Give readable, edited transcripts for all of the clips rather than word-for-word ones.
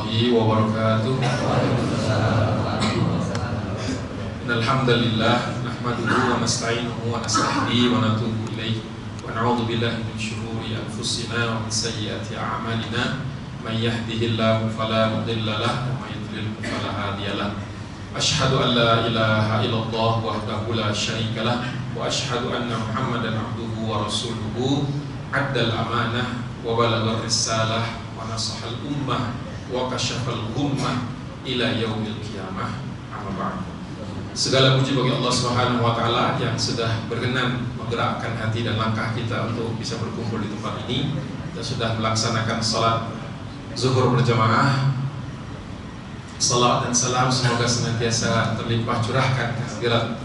warahmatullahi wabarakatuh. Alhamdulillah nahmaduhu wa nasta'inuhu wa nastahdihi wa natubu ilaihi wa na'udzu billahi min syururi anfusina wa min sayyiati a'malina may yahdihillahu fala mudilla lahu wa may yudlil fala hadiya lahu. Asyhadu an la ilaha illallah wahdahu la syarika lah wa asyhadu anna Muhammadan abduhu wa rasuluhu addal amanah wa balaghar risalah wa nasahal ummah wa kasyafal ghummah ila yaumil qiyamah. Amma ba'du. Segala puji bagi Allah Subhanahu wa taala yang sudah berkenan menggerakkan hati dan langkah kita untuk bisa berkumpul di tempat ini dan sudah melaksanakan salat zuhur berjamaah. Salat dan salam semoga senantiasa terlimpah curahkan kehadirat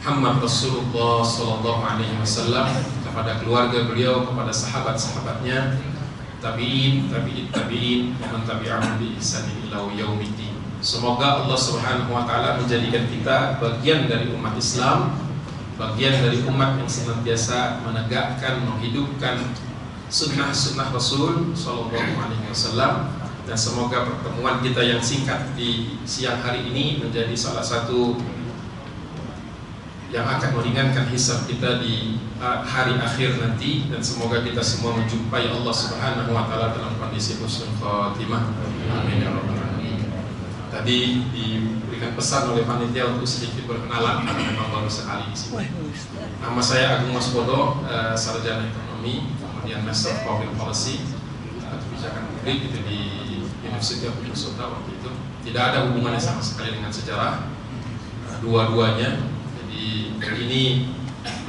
Muhammad Rasulullah sallallahu alaihi wasallam kepada keluarga beliau, kepada sahabat-sahabatnya, tabi'in, wa man tabi'ahum bi ihsanin ila yaumiddin. Semoga Allah Subhanahu wa taala menjadikan kita bagian dari umat Islam, bagian dari umat yang senantiasa menegakkan, menghidupkan sunnah-sunnah Rasul sallallahu alaihi wasallam, dan semoga pertemuan kita yang singkat di siang hari ini menjadi salah satu yang akan meringankan hisab kita di hari akhir nanti, dan semoga kita semua menjumpai Allah Subhanahu wa taala dalam kondisi husnul khatimah. Amin ya rabbal alamin. Tadi diberikan pesan oleh panitia untuk sedikit berkenalan karena memang baru sekali di sini. Nama saya Agung Maspodo, sarjana ekonomi, kemudian Master of Public Policy, kebijakan publik itu di University of Minnesota waktu itu. Tidak ada hubungannya sama sekali dengan sejarah, dua-duanya. Jadi ini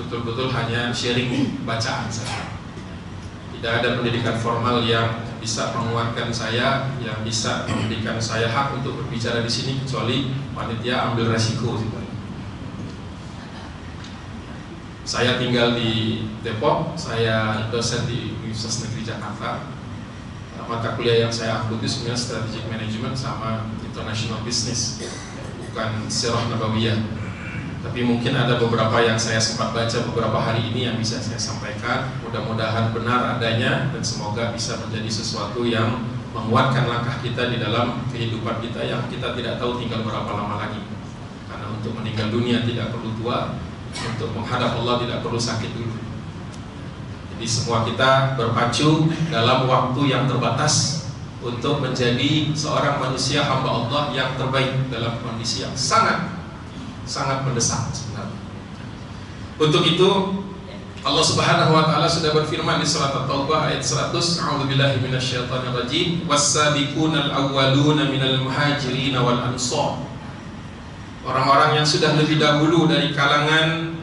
betul-betul hanya sharing bacaan saja. Tidak ada pendidikan formal yang bisa menguatkan saya, yang bisa memberikan saya hak untuk berbicara di sini, kecuali panitia ambil resiko. Saya tinggal di Depok, saya dosen di Universitas Negeri Jakarta. Mata kuliah yang saya ambil itu sebenarnya Strategic Management sama International Business, bukan Sirah Nabawiyah. Tapi mungkin ada beberapa yang saya sempat baca beberapa hari ini yang bisa saya sampaikan. Mudah-mudahan benar adanya dan semoga bisa menjadi sesuatu yang menguatkan langkah kita di dalam kehidupan kita yang kita tidak tahu tinggal berapa lama lagi. Karena untuk meninggal dunia tidak perlu tua, untuk menghadap Allah tidak perlu sakit dulu. Jadi semua kita berpacu dalam waktu yang terbatas untuk menjadi seorang manusia hamba Allah yang terbaik dalam kondisi yang sangat mendesak sebenarnya. Untuk itu Allah Subhanahu wa taala sudah berfirman di surat At-Taubah ayat 100, A'udzubillahi minasyaitonir rajim, was-sabiqunal awwaluna minal muhajirin wal ansar. Orang-orang yang sudah lebih dahulu dari kalangan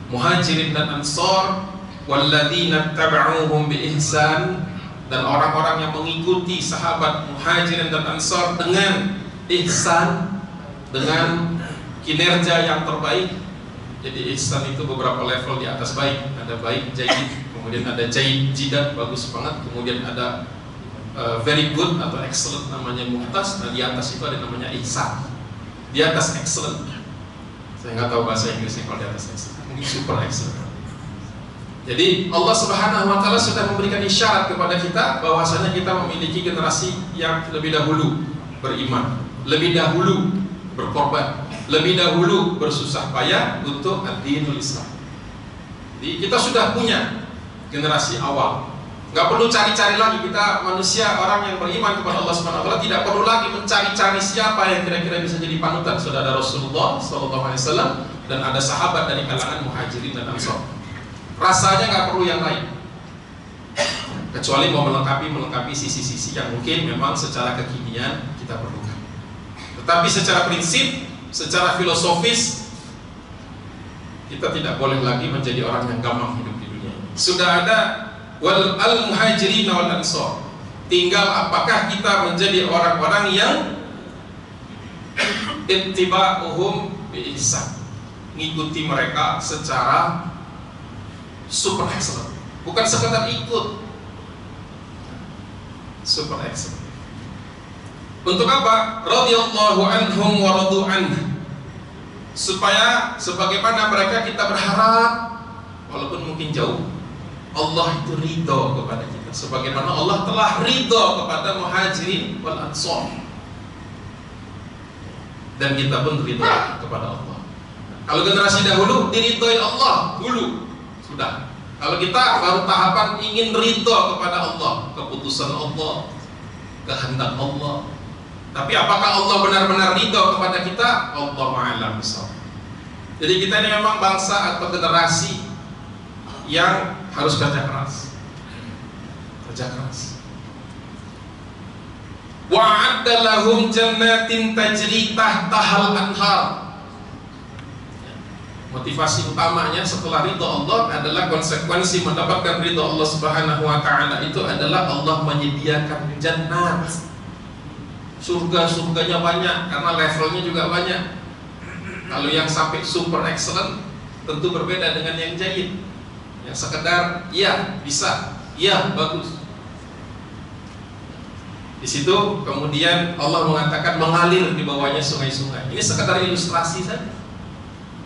muhajirin dan ansar, walladzina taba'uhum bi ihsan, dan orang-orang yang mengikuti sahabat muhajirin dan ansar dengan ihsan, dengan kinerja yang terbaik. Jadi ihsan itu beberapa level di atas baik. Ada baik, jayyid, kemudian ada jayyid, jidat, bagus banget, kemudian ada very good atau excellent, namanya mumtaz. Nah di atas itu ada namanya ihsan, di atas excellent. Saya nggak tahu bahasa Inggrisnya kalau di atas excellent, mungkin super excellent. Jadi Allah Subhanahu wa taala sudah memberikan isyarat kepada kita bahwasanya kita memiliki generasi yang lebih dahulu beriman, lebih dahulu berkorban, lebih dahulu bersusah payah untuk ad-dinul Islam. Jadi kita sudah punya generasi awal. Gak perlu cari-cari lagi, kita manusia, orang yang beriman kepada Allah Subhanahu wa taala tidak perlu lagi mencari-cari siapa yang kira-kira bisa jadi panutan. Sudah ada Rasulullah sallallahu alaihi wasallam dan ada sahabat dari kalangan muhajirin dan ansar. Rasanya gak perlu yang lain, kecuali mau melengkapi sisi-sisi yang mungkin memang secara kekinian kita perlukan. Tetapi secara prinsip, secara filosofis, kita tidak boleh lagi menjadi orang yang gampang hidup di dunia ini. Sudah ada wal muhajirin wal ansar. Tinggal apakah kita menjadi orang-orang yang ittiba'uhum bi ihsan, ngikuti mereka secara super excellent, bukan sekedar ikut, super excellent. Untuk apa? Radhiyallahu anhum wa radu anhu. Supaya sebagaimana mereka kita berharap, walaupun mungkin jauh, Allah itu ridho kepada kita. sebagaimana Allah telah ridho kepada Muhajirin wal Ansor, dan kita pun ridho kepada Allah. Kalau generasi dahulu diridhoi Allah dulu, sudah. Kalau kita baru tahapan ingin ridho kepada Allah, keputusan Allah, kehendak Allah. Tapi apakah Allah benar-benar ridho kepada kita? Allahu a'lam bishawab. Jadi kita ini memang bangsa atau generasi yang harus kerja keras. Kerja keras. Wa'adda lahum jannatin tajri tahtahal anhar. Motivasi utamanya setelah ridho Allah adalah konsekuensi mendapatkan ridho Allah Subhanahu wa taala itu adalah Allah menyediakan jannat. Surga-surganya banyak karena levelnya juga banyak. Kalau yang sampai super excellent tentu berbeda dengan yang jayyid. Yang sekedar iya bisa, iya bagus. Di situ kemudian Allah mengatakan mengalir di bawahnya sungai-sungai. Ini sekedar ilustrasi saja.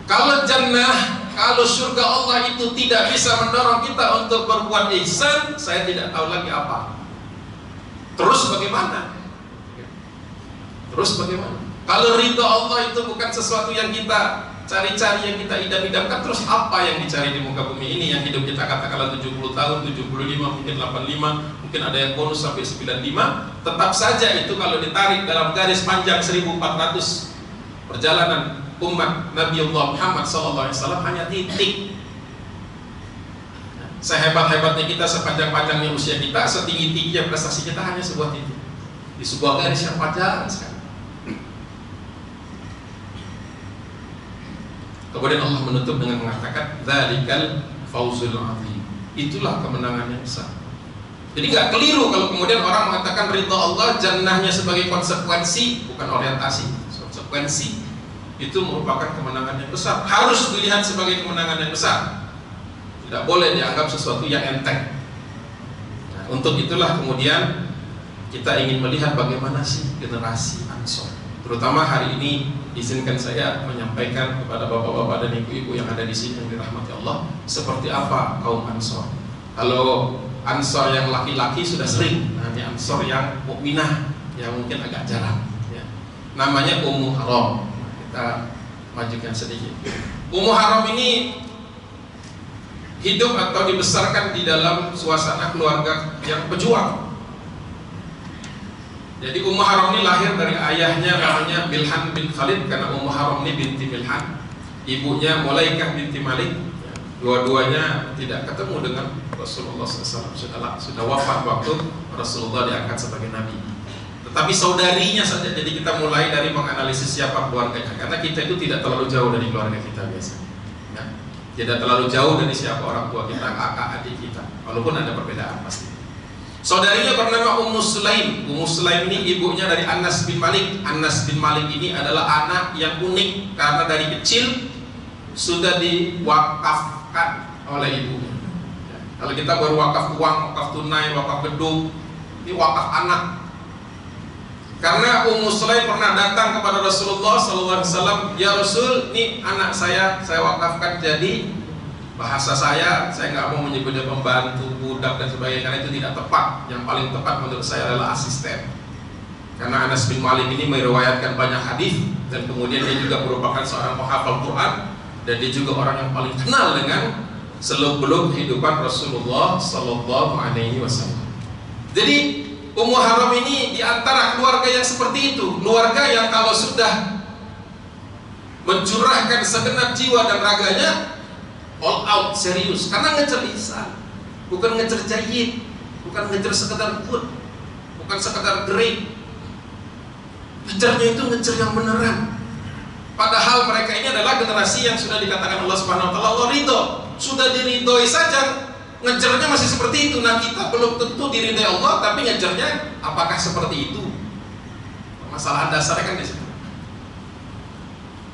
Kalau jannah, kalau surga Allah itu tidak bisa mendorong kita untuk berbuat ihsan, saya tidak tahu lagi apa. Terus bagaimana? Terus bagaimana? Kalau ridho Allah itu bukan sesuatu yang kita cari-cari, yang kita idam-idamkan, terus apa yang dicari di muka bumi ini? Yang hidup kita katakanlah 70 tahun, 75, mungkin 85, mungkin ada yang bonus sampai 95. Tetap saja itu kalau ditarik dalam garis panjang 1400 perjalanan umat Nabi Allah Muhammad SAW hanya titik. Sehebat-hebatnya kita, sepanjang-panjangnya usia kita, setinggi-tingginya prestasi kita, hanya sebuah titik di sebuah garis yang panjang sekali. Kemudian Allah menutup dengan mengatakan dzalikal fawzul azim. Itulah kemenangan yang besar. Jadi nggak keliru kalau kemudian orang mengatakan ridha Allah jannahnya sebagai konsekuensi, bukan orientasi, konsekuensi. Itu merupakan kemenangan yang besar, harus dilihat sebagai kemenangan yang besar, tidak boleh dianggap sesuatu yang enteng. Nah, untuk itulah kemudian kita ingin melihat bagaimana sih generasi Ansor. Terutama hari ini izinkan saya menyampaikan kepada bapak-bapak dan ibu-ibu yang ada di sini yang dirahmati Allah, seperti apa kaum Ansor. Kalau Ansor yang laki-laki sudah sering, nah ini Ansor yang mukminah yang mungkin agak jarang ya. Namanya Ummu Haram. Kita majukan sedikit. Ummu Haram ini hidup atau dibesarkan di dalam suasana keluarga yang pejuang. Jadi Ummu Haram ini lahir dari ayahnya namanya Milhan bin Khalid, karena Ummu Haram ini binti Milhan, ibunya Mulaikah binti Malik. Dua-duanya tidak ketemu dengan Rasulullah SAW, sudah wafat waktu Rasulullah diangkat sebagai nabi. Tetapi saudarinya saja. Jadi kita mulai dari menganalisis siapa keluarganya, karena kita itu tidak terlalu jauh dari keluarga kita biasanya ya. Tidak terlalu jauh dari siapa orang tua kita, kakak, adik kita, walaupun ada perbedaan pasti. Saudarinya bernama Ummu Sulaim. Ummu Sulaim ini ibunya dari Anas bin Malik. Anas bin Malik ini adalah anak yang unik karena dari kecil sudah diwakafkan oleh ibunya ya. Kalau kita baru wakaf uang, wakaf tunai, wakaf gedung, ini wakaf anak. Karena Ummu Sulaim pernah datang kepada Rasulullah SAW, ya Rasul, ini anak saya wakafkan jadi, bahasa saya nggak mau menyebutnya pembantu, budak dan sebagainya, karena itu tidak tepat. Yang paling tepat menurut saya adalah asisten. Karena Anas bin Malik ini meriwayatkan banyak hadis, dan kemudian dia juga merupakan seorang penghafal Quran, dan dia juga orang yang paling kenal dengan seluk-beluk kehidupan Rasulullah SAW. Jadi Ummu Haram ini diantara keluarga yang seperti itu, keluarga yang kalau sudah mencurahkan segenap jiwa dan raganya, all out, serius, karena ngejar ihsan, bukan ngejar jayyid, bukan ngejar sekedar good, bukan sekedar great. Ngejarnya itu ngejar yang beneran. Padahal mereka ini adalah generasi yang sudah dikatakan Allah Subhanahu wa taala Allah ridho, sudah diridhoi saja, ngejarnya masih seperti itu. Nah, kita belum tentu diridhoi Allah, tapi ngejarnya apakah seperti itu? Masalah dasarnya kan di situ.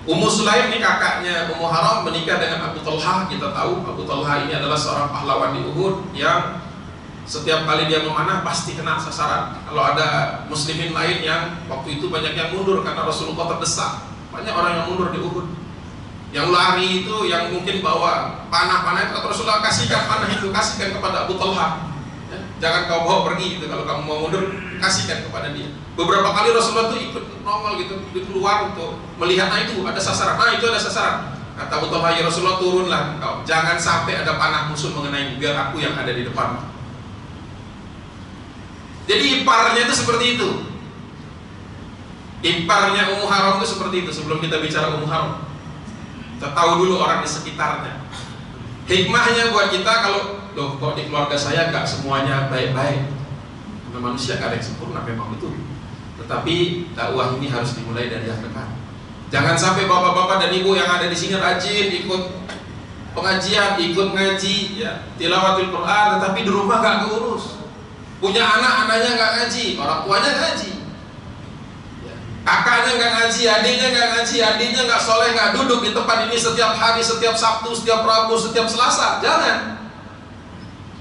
Ummu Sulaim ini kakaknya Ummu Haram menikah dengan Abu Talha. Kita tahu Abu Talha ini adalah seorang pahlawan di Uhud yang setiap kali dia memanah pasti kena sasaran. Kalau ada muslimin lain yang waktu itu banyak yang mundur karena Rasulullah terdesak, banyak orang yang mundur di Uhud. Yang lari itu, yang mungkin bawa panah-panah itu, Rasulullah kasihkan panah itu, kasihkan kepada Abu Talha ya. jangan kau bawa pergi gitu. Kalau kamu mau mundur, kasihkan kepada dia. Beberapa kali Rasulullah tuh ikut nongol gitu, di keluar untuk melihat, nah itu ada sasaran, nah itu ada sasaran. Kata Utbah, ya Rasulullah, turunlah engkau, jangan sampai ada panah musuh mengenai, biar aku yang ada di depan. Jadi iparnya itu seperti itu. Iparnya Ummu Haram itu seperti itu. Sebelum kita bicara Ummu Haram, kita tahu dulu orang di sekitarnya. Hikmahnya buat kita, kalau loh kok di keluarga saya gak semuanya baik-baik, karena manusia gak ada yang sempurna, memang betul. Tetapi dakwah ini harus dimulai dari yang dekat. Jangan sampai bapak-bapak dan ibu yang ada di sini rajin ikut pengajian, ikut ngaji, ya, tilawatul Quran, tetapi di rumah gak keurus. Punya anak, anaknya gak ngaji, orang tuanya ngaji. Kakaknya nggak ngaji, adiknya nggak ngaji, adiknya nggak soleh, nggak duduk di tempat ini setiap hari, setiap Sabtu, setiap Rabu, setiap Selasa. Jangan.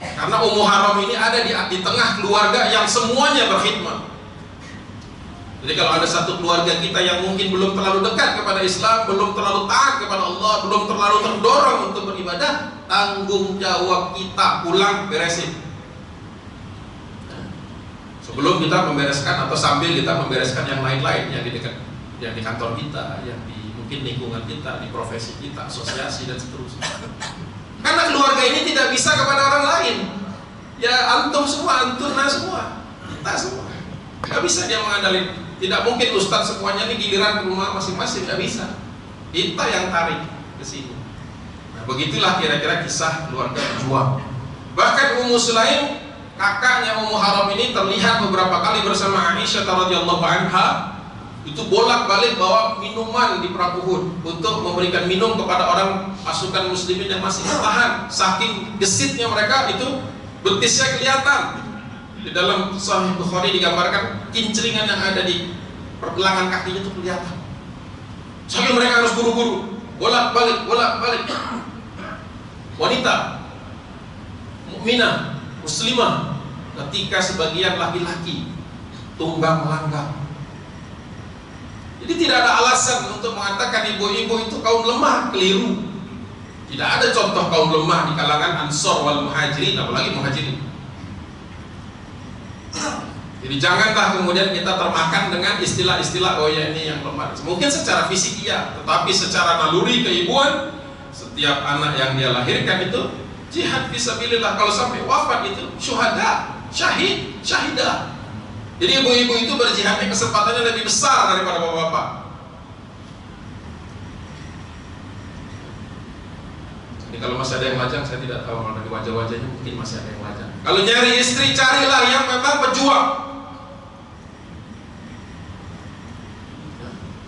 Karena Ummu Haram ini ada di tengah keluarga yang semuanya berkhidmat. Jadi kalau ada satu keluarga kita yang mungkin belum terlalu dekat kepada Islam, belum terlalu taat kepada Allah, belum terlalu terdorong untuk beribadah, tanggung jawab kita pulang beresin. Sebelum kita membereskan atau sambil kita membereskan yang lain-lain yang di dekat, yang di kantor kita, yang di mungkin lingkungan kita, di profesi kita, asosiasi dan seterusnya. Karena keluarga ini tidak bisa kepada orang lain. Ya antum semua, antuna semua, kita semua. Gak bisa dia mengandalkan. Tidak mungkin ustadz semuanya ini giliran ke rumah masing-masing, gak bisa. Kita yang tarik ke sini. Nah, begitulah kira-kira kisah keluarga berjuang. Bahkan Ummu Sulaim, kakaknya Ummu Haram ini, terlihat beberapa kali bersama Aisyah radhiyallahu anha itu bolak-balik bawa minuman di perang Uhud untuk memberikan minum kepada orang pasukan muslimin yang masih bertahan. Saking gesitnya mereka itu, betisnya kelihatan. Di dalam Sahih Bukhari digambarkan kincringan yang ada di pergelangan kakinya itu kelihatan. Sampai mereka harus buru-buru, bolak-balik. Wanita mukminah muslimah, ketika sebagian laki-laki tunggang langgang. Jadi tidak ada alasan untuk mengatakan ibu-ibu itu kaum lemah, keliru. Tidak ada contoh kaum lemah di kalangan Ansor wal Muhajirin, apalagi Muhajirin. Jadi janganlah kemudian kita termakan dengan istilah-istilah, oh ya ini yang lemah. Mungkin secara fisik iya, tetapi secara naluri keibuan, setiap anak yang dia lahirkan itu jihad fisabilillah. Kalau sampai wafat itu syuhada, syahid, syahidah. Jadi ibu-ibu itu berjihadnya kesempatannya lebih besar daripada bapak-bapak. Jadi kalau masih ada yang lajang, saya tidak tahu, kalau dari wajah-wajahnya mungkin masih ada yang lajang. Kalau nyari istri, carilah yang memang pejuang.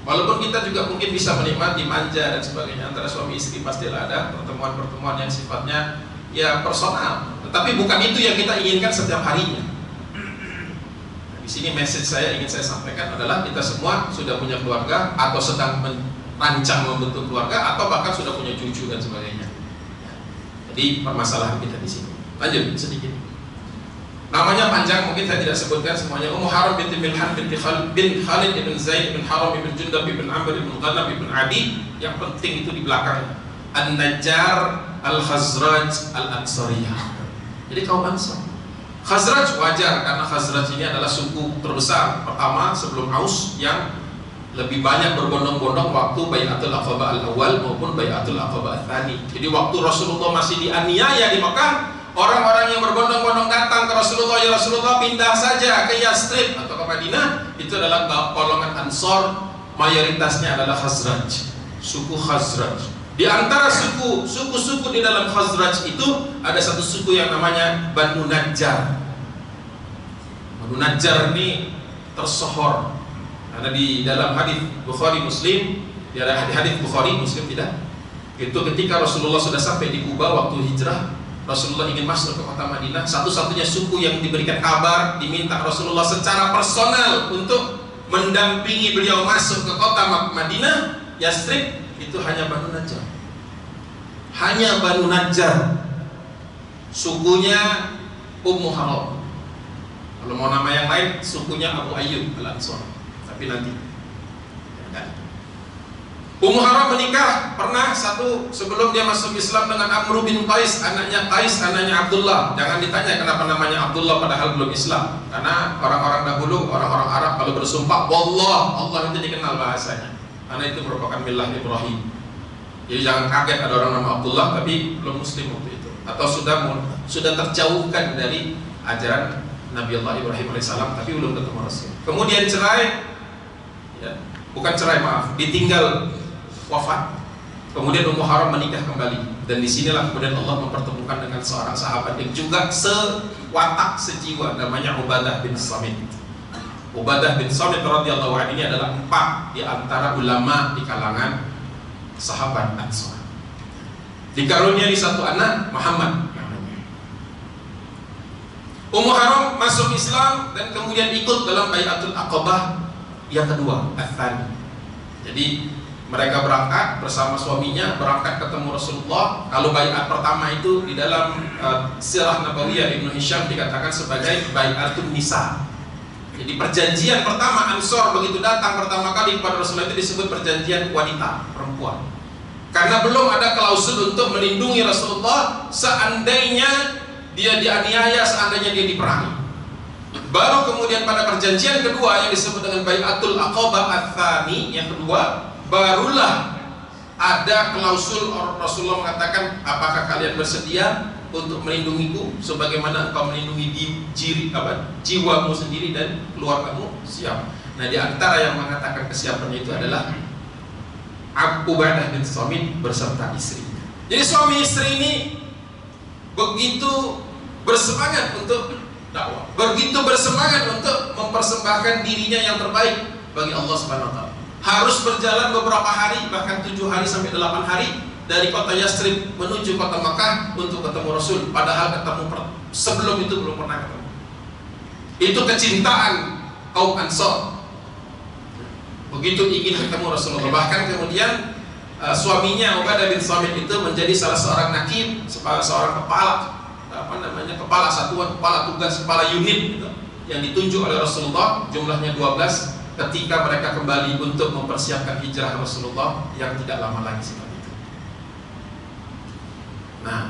Walaupun kita juga mungkin bisa menikmati manja dan sebagainya antara suami istri, pastilah ada pertemuan-pertemuan yang sifatnya ya personal, tetapi bukan itu yang kita inginkan setiap harinya. Di sini message saya ingin saya sampaikan adalah kita semua sudah punya keluarga atau sedang merancang membentuk keluarga atau bahkan sudah punya cucu dan sebagainya. Jadi permasalahan kita di sini. Lanjut sedikit. Namanya panjang, mungkin saya tidak sebutkan semuanya. Ummu Haram binti Milhan bin Khalid bin Zaid bin Haram bin Jundab bin Amr bin Ghanam bin Adi. Yang penting itu di belakang, An-Najjar Al-Khazraj Al-Ansariyah. Jadi kaum Ansar. Khazraj wajar karena Khazraj ini adalah suku terbesar pertama sebelum Aus yang lebih banyak berbondong-bondong waktu Bai'atul Aqabah Al-Awwal maupun Bai'atul Aqabah Al-Thani. Jadi waktu Rasulullah masih dianiaya di Mekah, orang-orang yang berbondong-bondong datang ke Rasulullah, ya Rasulullah pindah saja ke Yastrib atau ke Madinah. Itu adalah golongan Ansor, mayoritasnya adalah Khazraj, suku Khazraj. Di antara suku-suku di dalam Khazraj itu ada satu suku yang namanya Banu Najjar. Banu Najjar ini tersohor karena di dalam hadis Bukhari Muslim, di ada hadis Bukhari Muslim tidak. Itu ketika Rasulullah sudah sampai di Kuba waktu hijrah, Rasulullah ingin masuk ke kota Madinah, satu-satunya suku yang diberikan kabar, diminta Rasulullah secara personal untuk mendampingi beliau masuk ke kota Madinah, Yastrib, itu hanya Banu Najjar. Hanya Banu Najjar. Sukunya Ummu Haram. Kalau mau nama yang lain, sukunya Abu Ayyub Al-Ansari. Tapi nanti. Ummu Haram menikah pernah sebelum dia masuk Islam dengan Amr bin Qais, anaknya Abdullah. Jangan ditanya kenapa namanya Abdullah padahal belum Islam. Karena orang-orang dahulu, orang-orang Arab kalau bersumpah wallah, Allah itu dikenal bahasanya. Karena itu merupakan milah Ibrahim. Jadi jangan kaget ada orang nama Abdullah tapi belum Muslim waktu itu, atau sudah terjauhkan dari ajaran Nabi Allah Ibrahim alaihissalam tapi belum ketemu Rasul. Kemudian cerai, ya, bukan cerai maaf, ditinggal wafat. Kemudian Ummu Haram menikah kembali, dan disinilah kemudian Allah mempertemukan dengan seorang sahabat yang juga sewatak sejiwa, namanya Ubadah bin Samit. Ubadah bin Samit radhiyallahu anhu ini adalah 4 di antara ulama di kalangan sahabat Ansar. Dikaruniai 1 anak, Muhammad namanya. Ummu Haram masuk Islam dan kemudian ikut dalam Bai'atul Aqabah yang kedua, Ats-Tsani. Jadi mereka berangkat bersama suaminya, berangkat ketemu Rasulullah. Kalau baiat pertama itu di dalam Sirah Nabawiyah Ibnu Hisham dikatakan sebagai Bai'atun Nisa. Jadi perjanjian pertama Ansor begitu datang pertama kali kepada Rasulullah itu disebut perjanjian wanita, perempuan. Karena belum ada klausul untuk melindungi Rasulullah seandainya dia dianiaya, seandainya dia diperangi. Baru kemudian pada perjanjian kedua yang disebut dengan Bai'atul Aqabah Ats-Tsani yang kedua, barulah ada klausul Rasulullah mengatakan, apakah kalian bersedia untuk melindungiku sebagaimana engkau melindungi jiwamu sendiri dan keluargamu? Siap. Nah, di antara yang mengatakan kesiapannya itu adalah Ubadah bin Samit beserta istrinya. Jadi suami istri ini begitu bersemangat untuk dakwah, begitu bersemangat untuk mempersembahkan dirinya yang terbaik bagi Allah Subhanahu wa taala. Harus berjalan beberapa hari, bahkan 7 hari sampai 8 hari dari kota Yastrib menuju kota Makkah untuk ketemu Rasul. Padahal sebelum itu belum pernah ketemu. Itu kecintaan kaum Ansor. Begitu ingin ketemu Rasulullah. Bahkan kemudian suaminya Ubadah bin Samit itu menjadi salah seorang nakib, seorang kepala kepala satuan, kepala tugas, kepala unit gitu, yang ditunjuk oleh Rasulullah, jumlahnya 12 ketika mereka kembali untuk mempersiapkan hijrah Rasulullah yang tidak lama lagi setelah itu. Nah,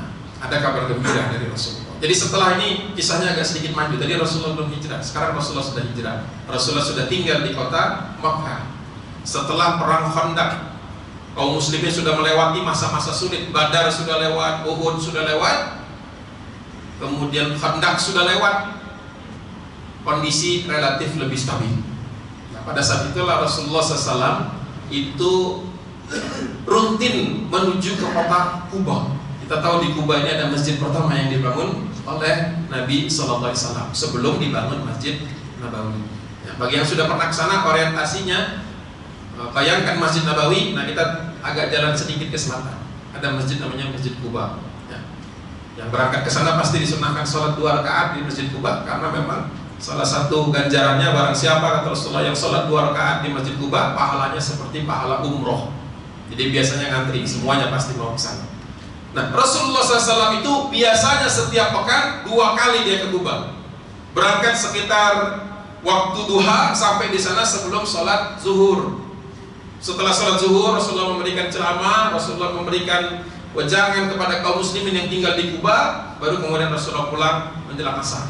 ada kabar gembira dari Rasulullah. Jadi setelah ini kisahnya agak sedikit maju. Tadi Rasulullah belum hijrah, sekarang Rasulullah sudah hijrah. Rasulullah sudah tinggal di kota Makkah. Setelah perang Khandaq, kaum muslimin sudah melewati masa-masa sulit. Badar sudah lewat, Uhud sudah lewat, kemudian Khandaq sudah lewat. Kondisi relatif lebih stabil. Pada saat itulah Rasulullah SAW itu rutin menuju ke kota Kuba. Kita tahu di Kuba ini ada masjid pertama yang dibangun oleh Nabi SAW sebelum dibangun Masjid Nabawi. Ya, bagi yang sudah pernah ke sana, orientasinya bayangkan Masjid Nabawi. Nah, kita agak jalan sedikit ke selatan. Ada masjid namanya Masjid Kuba. Ya. Yang berangkat ke sana pasti disunahkan sholat 2 rakaat di Masjid Kuba, karena memang salah satu ganjarannya barang siapa kata Rasulullah yang sholat 2 rakaat di Masjid Kuba, pahalanya seperti pahala umroh. Jadi biasanya ngantri, semuanya pasti mau ke sana. Nah, Rasulullah SAW itu biasanya setiap pekan 2 kali dia ke Kuba. Berangkat sekitar waktu duha sampai di sana sebelum sholat zuhur. Setelah sholat zuhur, Rasulullah memberikan ceramah, Rasulullah memberikan wejangan kepada kaum muslimin yang tinggal di Kuba, baru kemudian Rasulullah pulang menjelang asar.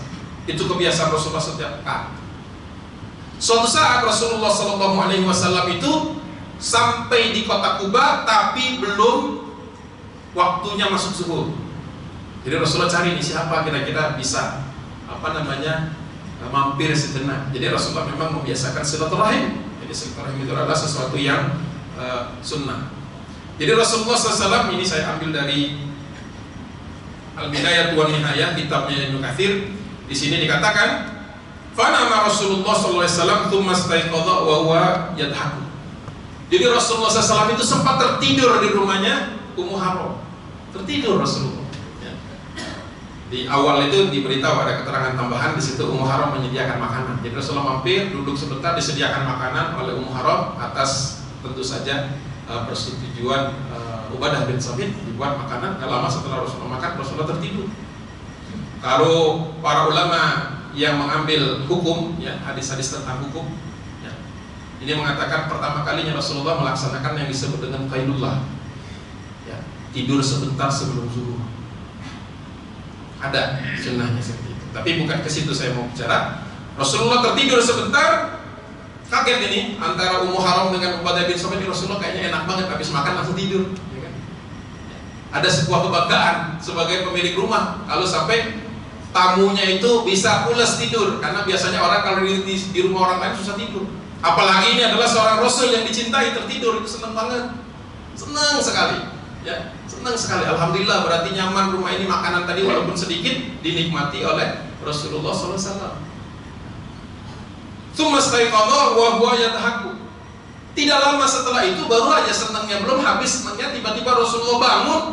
Itu kebiasaan Rasulullah setiap pekan. Suatu saat Rasulullah SAW itu sampai di kota Kuba, tapi belum waktunya masuk zuhur. Jadi Rasulullah cari nih siapa kira-kira bisa mampir sejenak. Jadi Rasulullah memang membiasakan silaturahim. Jadi silaturahim itu adalah sesuatu yang sunnah. Jadi Rasulullah SAW ini saya ambil dari Al-Bidayah wa Nihayah, kitabnya Ibnu Katsir. Di sini dikatakan, "Fanama Rasulullah sallallahu alaihi wasallam tsumma istayqadha wa huwa yadhaku." Jadi Rasulullah SAW itu sempat tertidur di rumahnya Ummu Haram. Tertidur Rasulullah. Ya. Di awal itu diberitahu ada keterangan tambahan di situ Ummu Haram menyediakan makanan. Jadi Rasulullah mampir, duduk sebentar, disediakan makanan oleh Ummu Haram atas tentu saja persetujuan Ubadah bin Samit, dibuat makanan. Gak lama setelah Rasulullah makan, Rasulullah tertidur. Kalau para ulama yang mengambil hukum, ya, hadis-hadis tentang hukum, ya, Ini mengatakan pertama kalinya Rasulullah melaksanakan yang disebut dengan qailullah, ya, tidur sebentar sebelum zuhur. Ada sunnahnya seperti itu. Tapi bukan ke situ saya mau bicara. Rasulullah tertidur sebentar, kaget ini antara Ummu Haram dengan Ubadah bin Samit. Rasulullah kayaknya enak banget, habis makan langsung tidur, ya kan? Ada sebuah kebanggaan sebagai pemilik rumah kalau sampai tamunya itu bisa pulas tidur, karena biasanya orang kalau di rumah orang lain susah tidur. Apalagi ini adalah seorang Rasul yang dicintai, tertidur itu senang banget, senang sekali, ya, senang sekali. Alhamdulillah, berarti nyaman rumah ini, makanan tadi walaupun sedikit dinikmati oleh Rasulullah SAW. Tsumma staiqadha wa huwa yadhaku. Tidak lama setelah itu, baru aja senangnya belum habis senangnya, tiba-tiba Rasulullah bangun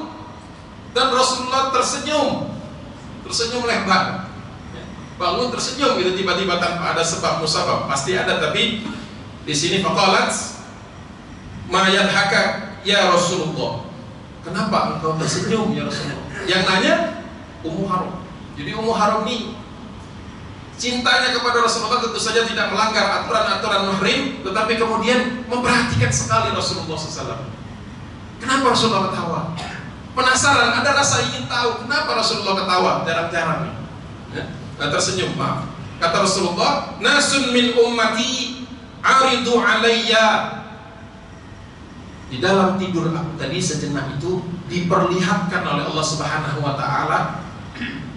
dan Rasulullah tersenyum lebar. Bangun tersenyum gitu tiba-tiba tanpa ada sebab musabab. Pasti ada, tapi di sini faqalat ma yadhaka ya Rasulullah. Kenapa engkau tersenyum ya Rasulullah? Yang nanya Ummu Haram. Jadi Ummu Haram ini cintanya kepada Rasulullah tentu saja tidak melanggar aturan-aturan mahrim, tetapi kemudian memperhatikan sekali Rasulullah SAW. Kenapa Rasulullah ketawa? Penasaran, ada rasa ingin tahu kenapa Rasulullah ketawa. Jarang-jarang nih, ya? Nah, tersenyum, maaf. Kata Rasulullah, nasun min ummati aridu alayya. Di dalam tidur aku tadi sejenak itu diperlihatkan oleh Allah Subhanahu wa Ta'ala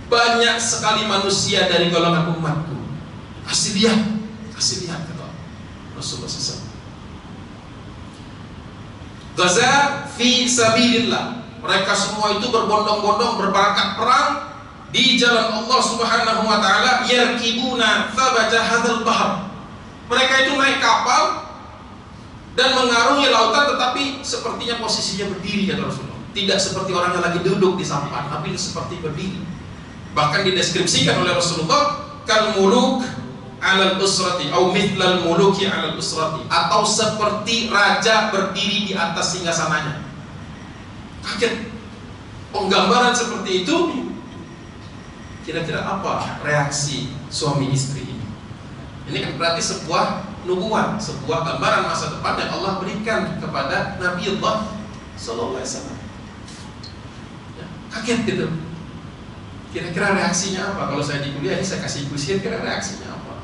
banyak sekali manusia dari golongan umatku. Kasih lihat kata Rasulullah SAW. Gaza fi sabilillah. Mereka semua itu berbondong-bondong berberangkat perang di jalan Allah Subhanahu wa Ta'ala. Yarkibuna thabaja hadzal bahr. Mereka itu naik kapal dan mengarungi lautan, tetapi sepertinya posisinya berdiri kata Rasulullah. Tidak seperti orang yang lagi duduk di sampan, tapi seperti berdiri. Bahkan dideskripsikan oleh Rasulullah kal muluk 'alal usrati atau mithlal muluki 'alal usrati, atau seperti raja berdiri di atas singgasananya. Kaget. Penggambaran seperti itu, kira-kira apa reaksi suami istri ini? Ini kan berarti sebuah nubuat, sebuah gambaran masa depan yang Allah berikan kepada Nabiullah sallallahu alaihi wasallam. Ya, kaget gitu. Kira-kira reaksinya apa? Kalau saya di kuliah ini saya kasih kuis, kira reaksinya apa?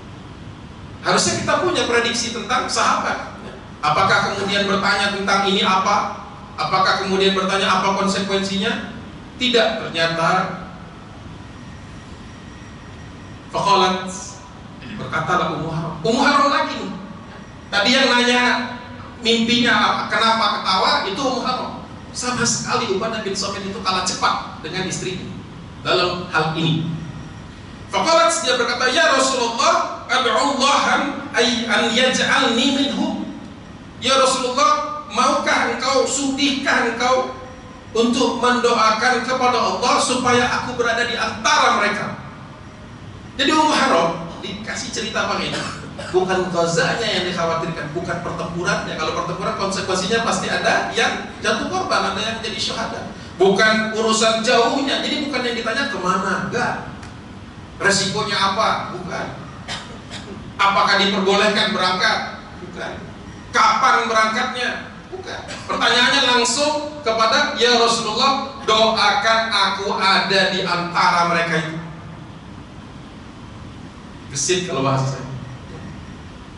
Harusnya kita punya prediksi tentang sahabat. Apakah kemudian bertanya tentang ini apa? Apakah kemudian bertanya apa konsekuensinya? Tidak, ternyata faqalat, berkatalah Ummu Haram lagi nih. Tadi yang nanya mimpinya kenapa ketawa itu Ummu Haram. Sama sekali Ubadah bin Samit itu kalah cepat dengan istrinya dalam hal ini. Faqalat, dia berkata, ya Rasulullah, ad'ullahan ay an yaj'alni minhum. Ya Rasulullah, maukah engkau, sudihkah engkau untuk mendoakan kepada Allah supaya aku berada di antara mereka? Jadi Ummu Haram dikasih cerita begini, bukan ghazanya yang dikhawatirkan, bukan pertempurannya. Kalau pertempuran konsekuensinya pasti ada yang jatuh korban, ada yang jadi syuhada. Bukan urusan jauhnya, jadi bukan yang ditanya kemana, enggak. Resikonya apa? Bukan. Apakah diperbolehkan berangkat? Bukan. Kapan berangkatnya? Bukan. Pertanyaannya langsung kepada, ya Rasulullah, doakan aku ada di antara mereka itu. Gesit kalau bahasa saya.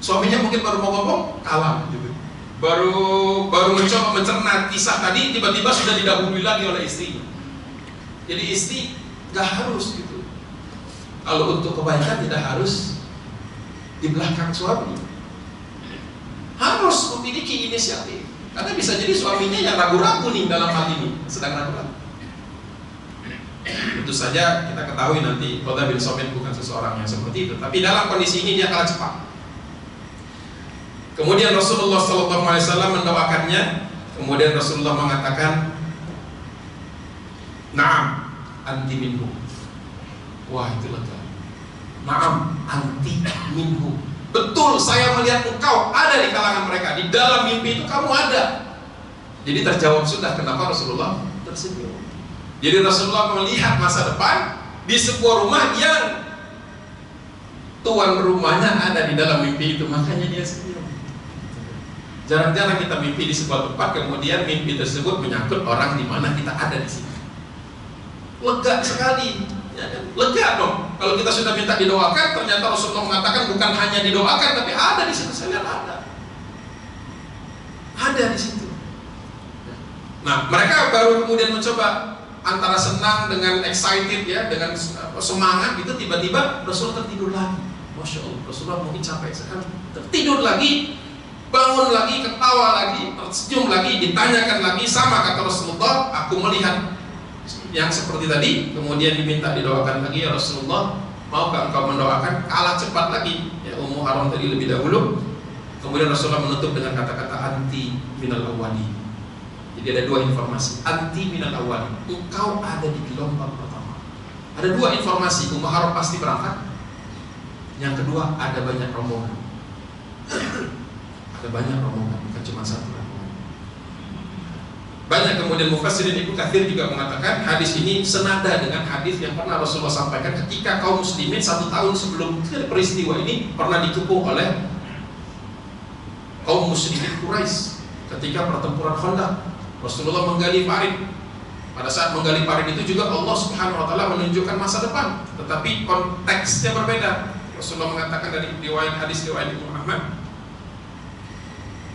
Suaminya mungkin baru mau ngomong, kalah gitu. Baru mencoba mencerna kisah tadi, tiba-tiba sudah didahului lagi oleh istri. Jadi istri gak harus gitu. Kalau untuk kebaikan tidak harus di belakang suami. Harus memiliki inisiatif. Karena bisa jadi suaminya yang ragu-ragu nih dalam hal ini, sedang ragu-ragu. Tentu saja kita ketahui nanti Ubadah bin Samit bukan seseorang yang seperti itu, tapi dalam kondisi ini dia kalah cepat. Kemudian Rasulullah SAW mendoakannya. Kemudian Rasulullah mengatakan, Naam anti minhu. Wah, itu lega. Naam anti minhu. Betul, saya melihat engkau ada di kalangan mereka. Di dalam mimpi itu kamu ada. Jadi terjawab sudah kenapa Rasulullah tersenyum. Jadi Rasulullah melihat masa depan di sebuah rumah yang tuan rumahnya ada di dalam mimpi itu, makanya dia senyum. Jarang-jarang kita mimpi di sebuah tempat, kemudian mimpi tersebut menyangkut orang di mana kita ada di situ. Lega sekali, ya kan? Lega dong. Kalau kita sudah minta didoakan, ternyata Rasulullah mengatakan bukan hanya didoakan, tapi ada di situ. Saya lihat ada di situ. Nah, mereka baru kemudian mencoba antara senang dengan excited, ya, dengan semangat gitu. Tiba-tiba Rasulullah tertidur lagi. Masya Allah, Rasulullah mungkin capek sekali, tertidur lagi, bangun lagi, ketawa lagi, tersenyum lagi, ditanyakan lagi. Sama kata Rasulullah, aku melihat yang seperti tadi. Kemudian diminta didoakan lagi, ya Rasulullah, maukah engkau mendoakan? Kalah cepat lagi, ya, Ummu Haram tadi lebih dahulu. Kemudian Rasulullah menutup dengan kata-kata anti minal awwali. Jadi ada dua informasi, anti minal awwali, engkau ada di gelombang pertama. Ada dua informasi, Ummu Haram pasti berangkat. Yang kedua, ada banyak rombongan. Ada banyak rombongan, bukan cuma satu rombongan. Banyak kemudian mufassirin Ibnu Katsir juga mengatakan hadis ini senada dengan hadis yang pernah Rasulullah sampaikan ketika kaum muslimin 1 tahun sebelum peristiwa ini pernah dikepung oleh kaum musyrikin Quraisy ketika pertempuran Khandaq. Rasulullah menggali parit. Pada saat menggali parit itu juga Allah Subhanahu wa taala menunjukkan masa depan, tetapi konteksnya berbeda. Rasulullah mengatakan dari riwayat hadis riwayat Imam Ahmad,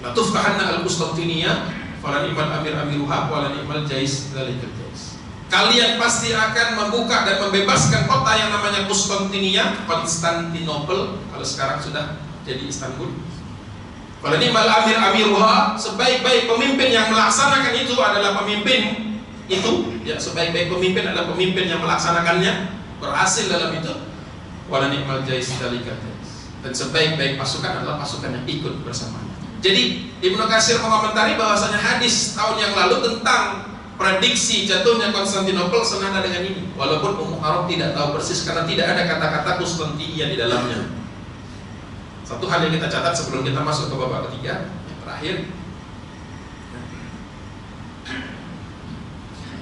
la tufkahanna al-Qustantiniyah fala ni'mal amir amiruha wa la ni'mal jais dzalikal jais. Kalian pasti akan membuka dan membebaskan kota yang namanya Qustantiniyah, Konstantinopel, kalau sekarang sudah jadi Istanbul. Fala ni'mal amir amiruha, sebaik-baik pemimpin yang melaksanakan itu adalah pemimpin itu, ya, sebaik-baik pemimpin adalah pemimpin yang melaksanakannya, berhasil dalam itu. Wala ni'mal jais dzalikal jais. Dan sebaik-baik pasukan adalah pasukan yang ikut bersamanya. Jadi Ibnu Katsir mengomentari bahwasanya hadis tahun yang lalu tentang prediksi jatuhnya Konstantinopel senada dengan ini. Walaupun Ummu Haram tidak tahu persis karena tidak ada kata-kata Konstantinia di dalamnya. Satu hal yang kita catat sebelum kita masuk ke babak ketiga, yang terakhir,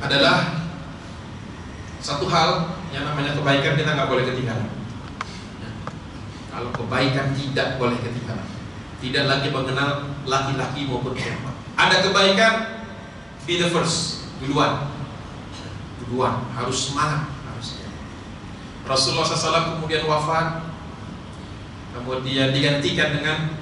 adalah satu hal yang namanya kebaikan kita nggak boleh ketinggalan. Kalau kebaikan tidak boleh ketinggalan, tidak lagi mengenal laki-laki maupun perempuan. Ada kebaikan, be the first, duluan, harus semangat, harusnya. Rasulullah SAW kemudian wafat, kemudian digantikan dengan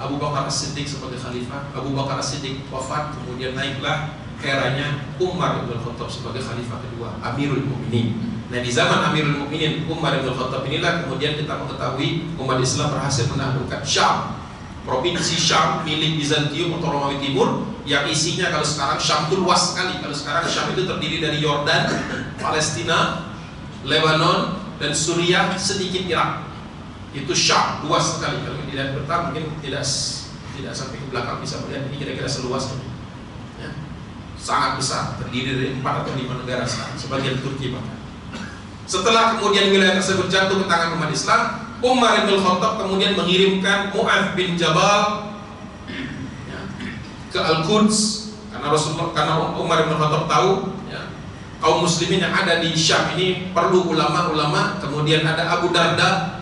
Abu Bakar As-Siddiq sebagai khalifah. Abu Bakar As-Siddiq wafat, kemudian naiklah eranya Umar bin Khattab sebagai khalifah kedua, Amirul Mukminin. Nah, di zaman Amirul Mukminin Umar bin Khattab inilah kemudian kita mengetahui umat Islam berhasil menaklukkan Syam, provinsi Syam milik Bizantium atau Romawi Timur, yang isinya kalau sekarang Syam itu luas sekali. Kalau sekarang Syam itu terdiri dari Yordan, Palestina, Lebanon, dan Suriah, sedikit Irak. Itu Syam, luas sekali. Kalau dilihat peta mungkin tidak sampai ke belakang bisa melihat ini kira-kira seluas ini. Ya. Sangat besar, terdiri dari 4 atau 5 negara sekarang, sebagian Turki bahkan. Setelah kemudian wilayah tersebut jatuh ke tangan umat Islam, Umar bin Khattab kemudian mengirimkan Mu'adz bin Jabal, ya, ke Al-Quds karena Umar bin Khattab tahu, ya, kaum muslimin yang ada di Syam ini perlu ulama-ulama. Kemudian ada Abu Darda.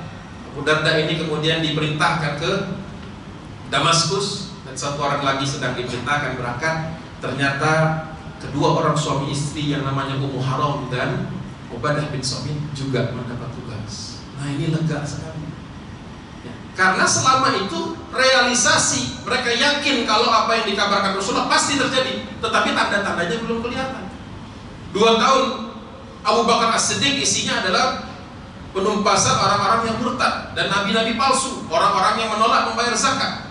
Abu Darda ini kemudian diperintahkan ke Damaskus, dan satu orang lagi sedang diperintahkan berangkat. Ternyata kedua orang suami istri yang namanya Ummu Haram dan Ubadah bin Samit juga mendapat tugas. Nah, ini lega sekali, ya, karena selama itu realisasi, mereka yakin kalau apa yang dikabarkan Rasulullah pasti terjadi, tetapi tanda-tandanya belum kelihatan. 2 tahun Abu Bakar As-Siddiq isinya adalah penumpasan orang-orang yang murtad dan nabi-nabi palsu, orang-orang yang menolak membayar zakat.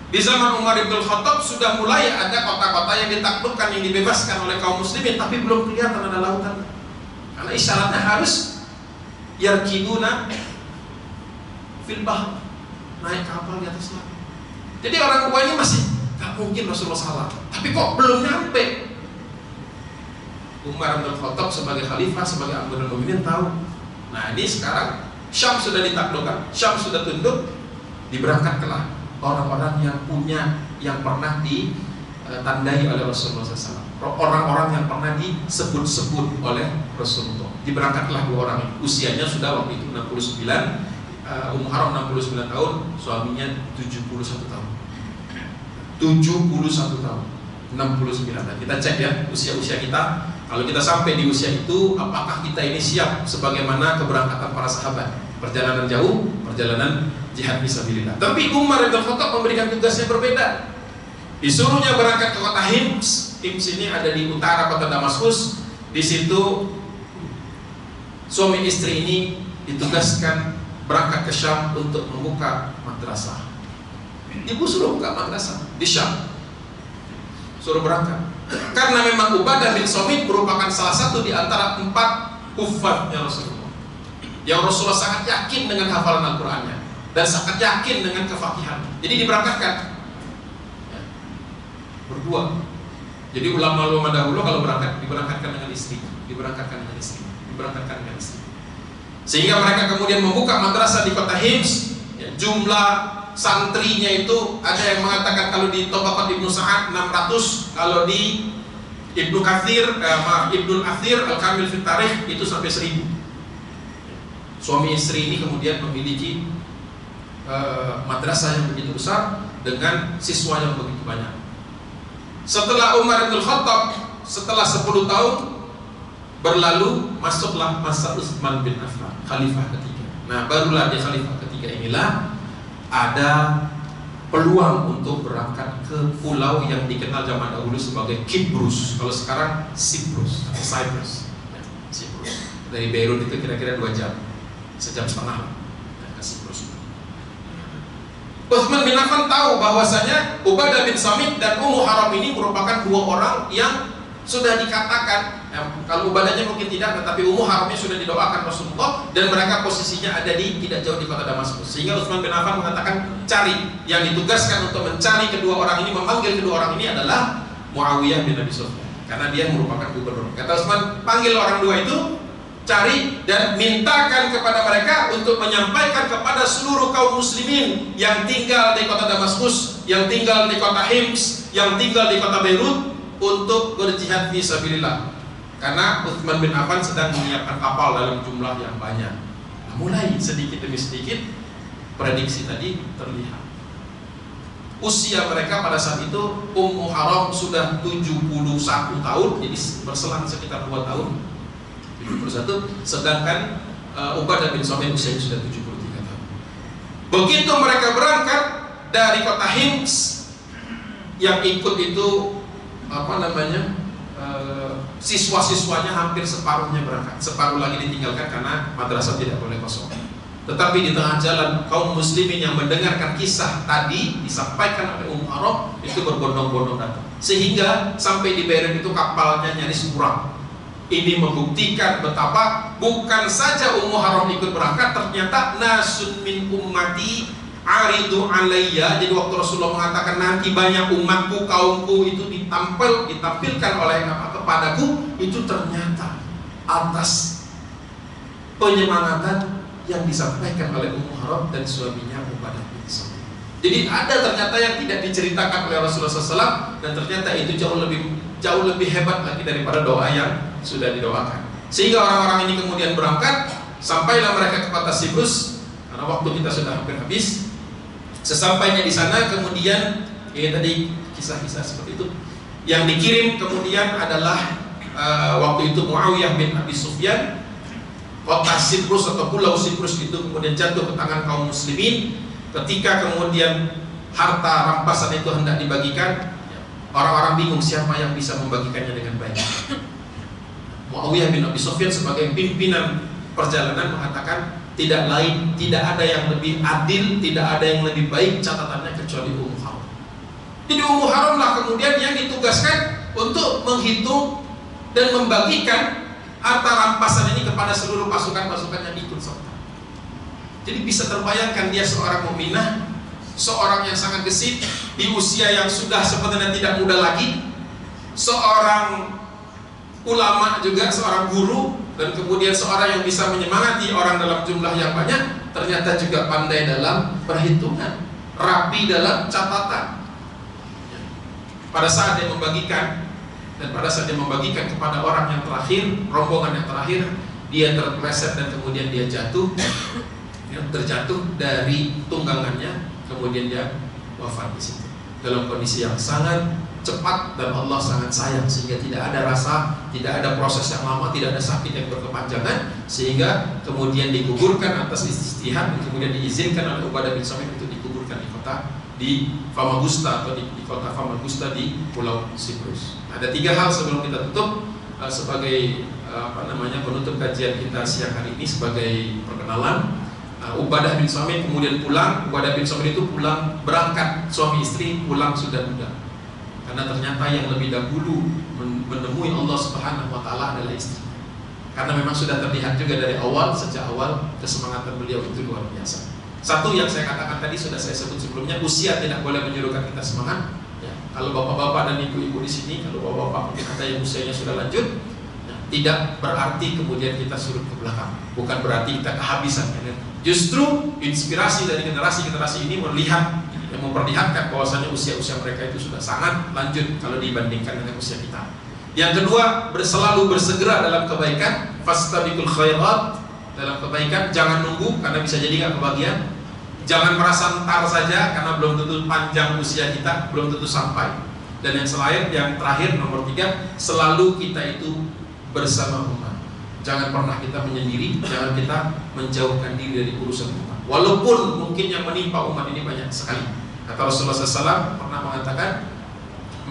Di zaman Umar bin Khattab sudah mulai ada kota-kota yang ditaklukkan, yang dibebaskan oleh kaum muslimin, tapi belum kelihatan ada lautan. Karena isyaratnya harus yarkibuna fil bahr, naik kapal di atas laut. Jadi orang tua ini masih gak mungkin Rasulullah salah, tapi kok belum nyampe. Umar bin Khattab sebagai khalifah, sebagai Amirul Mukminin tahu. Nah, ini sekarang Syam sudah ditaklukkan, Syam sudah tunduk, diberangkatkanlah orang-orang yang punya, yang pernah ditandai oleh Rasulullah SAW, orang-orang yang pernah disebut-sebut oleh Rasulullah. Diberangkatlah 2 orang, usianya sudah waktu itu 69, Ummu Haram 69 tahun, suaminya 71 tahun. 71 tahun, 69. Nah, kita cek ya usia-usia kita. Kalau kita sampai di usia itu, apakah kita ini siap sebagaimana keberangkatan para sahabat? Perjalanan jauh, perjalanan jihad fisabilillah. Tapi Umar bin Khattab memberikan tugas yang berbeda. Disuruhnya berangkat ke kota Hims. Hims ini ada di utara kota Damaskus. Di situ suami istri ini ditugaskan berangkat ke Syam untuk membuka madrasah. Ibu suruh buka madrasah di Syam, suruh berangkat. Karena memang Ubadah bin Samit merupakan salah satu di antara 4 hufadznya Rasulullah, yang Rasulullah sangat yakin dengan hafalan Al-Qur'annya dan sangat yakin dengan kefakihan. Jadi diberangkatkan berdua. Jadi ulama-ulama dahulu kalau berangkat diberangkatkan dengan istri, sehingga mereka kemudian membuka madrasah di kota Hims. Jumlah santrinya itu ada yang mengatakan kalau di Tabaqat Ibnu Sa'ad 600, kalau di Ibnu Athir Al-Kamil fi Tarikh itu sampai 1000. Suami istri ini kemudian memiliki madrasah yang begitu besar dengan siswa yang begitu banyak. Setelah Umar bin Khattab, setelah 10 tahun berlalu, masuklah masa Utsman bin Affan, khalifah ketiga. Nah, barulah di khalifah ketiga inilah ada peluang untuk berangkat ke pulau yang dikenal zaman dahulu sebagai Kibrus. Kalau sekarang Cyprus. Dari Beirut itu kira-kira 2 jam, 1,5 jam ke Cyprus. Utsman bin Affan tahu bahwasanya Ubadah bin Samit dan Ummu Haram ini merupakan 2 orang yang sudah dikatakan, kalau Ubadahnya mungkin tidak, tetapi Ummu Haramnya sudah didoakan Rasulullah, dan mereka posisinya ada di tidak jauh di kota Damaskus. Sehingga Utsman bin Affan mengatakan cari, yang ditugaskan untuk mencari kedua orang ini, memanggil kedua orang ini adalah Muawiyah bin Abi Sufyan, karena dia merupakan gubernur. Kata Utsman, panggil orang 2 itu, cari dan mintakan kepada mereka untuk menyampaikan kepada seluruh kaum muslimin yang tinggal di kota Damaskus, yang tinggal di kota Hims, yang tinggal di kota Beirut, untuk berjihad fisabilillah. Karena Utsman bin Affan sedang menyiapkan kapal dalam jumlah yang banyak. Nah, mulai sedikit demi sedikit prediksi tadi terlihat. Usia mereka pada saat itu, Ummu Haram sudah 71 tahun, jadi berselang sekitar 2 tahun, 71, sedangkan Ubadah bin Samit usianya sudah 73 tahun. Begitu mereka berangkat dari kota Hims, yang ikut itu siswa-siswanya hampir separuhnya berangkat, separuh lagi ditinggalkan karena madrasah tidak boleh kosong. Tetapi di tengah jalan, kaum muslimin yang mendengarkan kisah tadi disampaikan oleh Ummu Haram itu berbondong-bondong datang, sehingga sampai di Beirut itu kapalnya nyaris kurang. Ini membuktikan betapa bukan saja Ummu Haram ikut berangkat, ternyata nasun min ummati aridu alayya. Jadi waktu Rasulullah mengatakan nanti banyak umatku, kaumku itu ditampilkan oleh kepadaku, itu ternyata atas penyemangatan yang disampaikan oleh Ummu Haram dan suaminya Ubadah bin Samit. Jadi ada ternyata yang tidak diceritakan oleh Rasulullah SAW, dan ternyata itu jauh lebih hebat lagi daripada doa yang sudah didoakan. Sehingga orang-orang ini kemudian berangkat, sampailah mereka ke kota Cyprus, karena waktu kita sudah hampir habis. Sesampainya di sana kemudian tadi kisah-kisah seperti itu yang dikirim kemudian adalah waktu itu Muawiyah bin Abi Sufyan. Kota Cyprus atau pulau Cyprus itu kemudian jatuh ke tangan kaum muslimin. Ketika kemudian harta rampasan itu hendak dibagikan, orang-orang bingung siapa yang bisa membagikannya dengan baik. Muawiyah bin Abi Sufyan sebagai pimpinan perjalanan mengatakan tidak ada yang lebih adil, tidak ada yang lebih baik catatannya kecuali Ummu Haram. Jadi Ummu Haram lah kemudian yang ditugaskan untuk menghitung dan membagikan harta rampasan ini kepada seluruh pasukan-pasukan yang ikut serta. Jadi bisa terbayangkan dia seorang mukminah, seorang yang sangat gesit di usia yang sudah sebenarnya tidak muda lagi, seorang ulama juga, seorang guru, dan kemudian seorang yang bisa menyemangati orang dalam jumlah yang banyak, ternyata juga pandai dalam perhitungan, rapi dalam catatan. Pada saat dia membagikan, dan pada saat dia membagikan kepada orang yang terakhir, rombongan yang terakhir, dia terpleset dan kemudian dia jatuh, terjatuh dari tunggangannya, kemudian dia wafat di situ. dalam kondisi yang sangat cepat dan Allah sangat sayang, sehingga tidak ada rasa, tidak ada proses yang lama, tidak ada sakit yang berkepanjangan, sehingga kemudian dikuburkan atas ijtihad, kemudian diizinkan oleh Ubadah bin Samit untuk dikuburkan di Famagusta atau di kota Famagusta di Pulau Siprus. Ada 3 hal sebelum kita tutup sebagai penutup kajian kita siang hari ini sebagai perkenalan. Ubadah bin Samit kemudian pulang. Ubadah bin Samit itu pulang, berangkat suami istri, pulang sudah muda. Karena ternyata yang lebih dahulu menemui Allah Subhanahu wa taala adalah istri. Karena memang sudah terlihat juga dari awal, sejak awal kesemangatan beliau itu luar biasa. Satu yang saya katakan tadi sudah saya sebut sebelumnya, usia tidak boleh menyuruhkan kita semangat. Ya, kalau bapak-bapak dan ibu-ibu di sini, kalau bapak-bapak mungkin ada yang usianya sudah lanjut, ya, tidak berarti kemudian kita surut ke belakang. Bukan berarti kita kehabisan energi. Justru inspirasi dari generasi-generasi ini memperlihatkan bahwasanya usia-usia mereka itu sudah sangat lanjut kalau dibandingkan dengan usia kita. Yang kedua, selalu bersegera dalam kebaikan, fastabiqul khairat, dalam kebaikan jangan nunggu karena bisa jadi nggak kebagian. Jangan merasa ntar saja karena belum tentu panjang usia kita, belum tentu sampai. Dan yang terakhir nomor 3, selalu kita itu bersama umat. Jangan pernah kita menyendiri, jangan kita menjauhkan diri dari urusan umat. Walaupun mungkin yang menimpa umat ini banyak sekali. Kata Rasulullah SAW pernah mengatakan,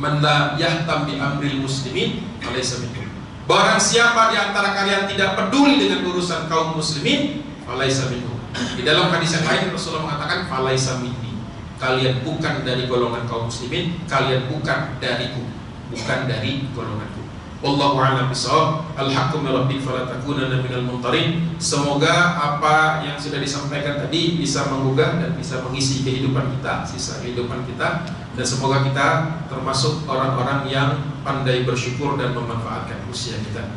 "Man la yahtam bi amril muslimin falaysa minhum." Barang siapa di antara kalian tidak peduli dengan urusan kaum muslimin, falaysa minhum. Di dalam hadis yang lain Rasulullah mengatakan, "Falaysa minni." Kalian bukan dari golongan kaum muslimin, kalian bukan dariku, bukan dari golonganku. Wallahu a'lam bishawab. Al-haqqu min rabbik fala takunanna minal mumtarin. Semoga apa yang sudah disampaikan tadi bisa menggugah dan bisa mengisi kehidupan kita, sisa kehidupan kita, dan semoga kita termasuk orang-orang yang pandai bersyukur dan memanfaatkan usia kita.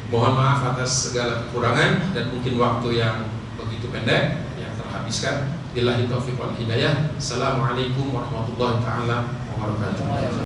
Mohon maaf atas segala kekurangan dan mungkin waktu yang begitu pendek yang terhabiskan. Billahi taufiq wal hidayah. Assalamualaikum warahmatullahi taala wabarakatuh.